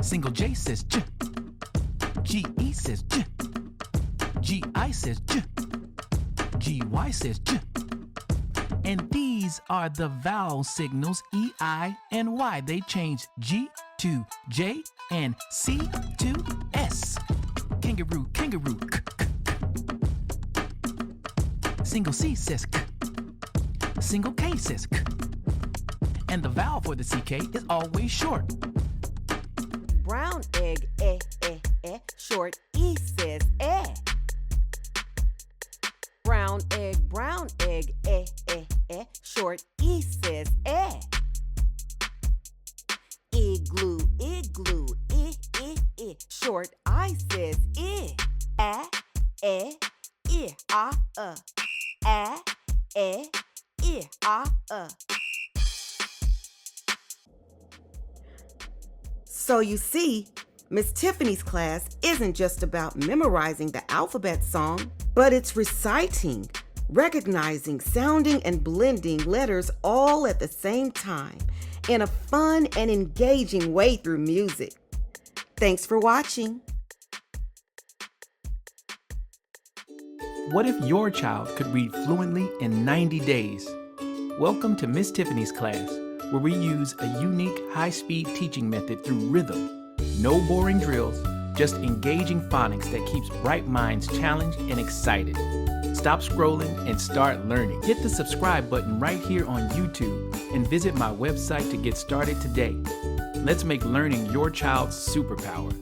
Single J says J. G-E says J. G-I says J. G-Y says J. And these are the vowel signals E, I, and Y. They change G to J and C to S. Kangaroo, kangaroo, k, k, k. Single C says K. Single K says K. And the vowel for the CK is always short. Brown egg, eh, eh, eh. Short E says eh. Brown egg, eh, eh, eh. Short E says eh. Igloo, igloo, eh, eh, eh. Short I says eh. Ah, eh, eh, ah, ah, eh, eh, ah, So you see, Miss Tiffany's class isn't just about memorizing the alphabet song, but it's reciting, recognizing, sounding, and blending letters all at the same time in a fun and engaging way through music. Thanks for watching. What if your child could read fluently in 90 days? Welcome to Miss Tiffany's class, where we use a unique high-speed teaching method through rhythm. No boring drills, just engaging phonics that keeps bright minds challenged and excited. Stop scrolling and start learning. Hit the subscribe button right here on YouTube and visit my website to get started today. Let's make learning your child's superpower.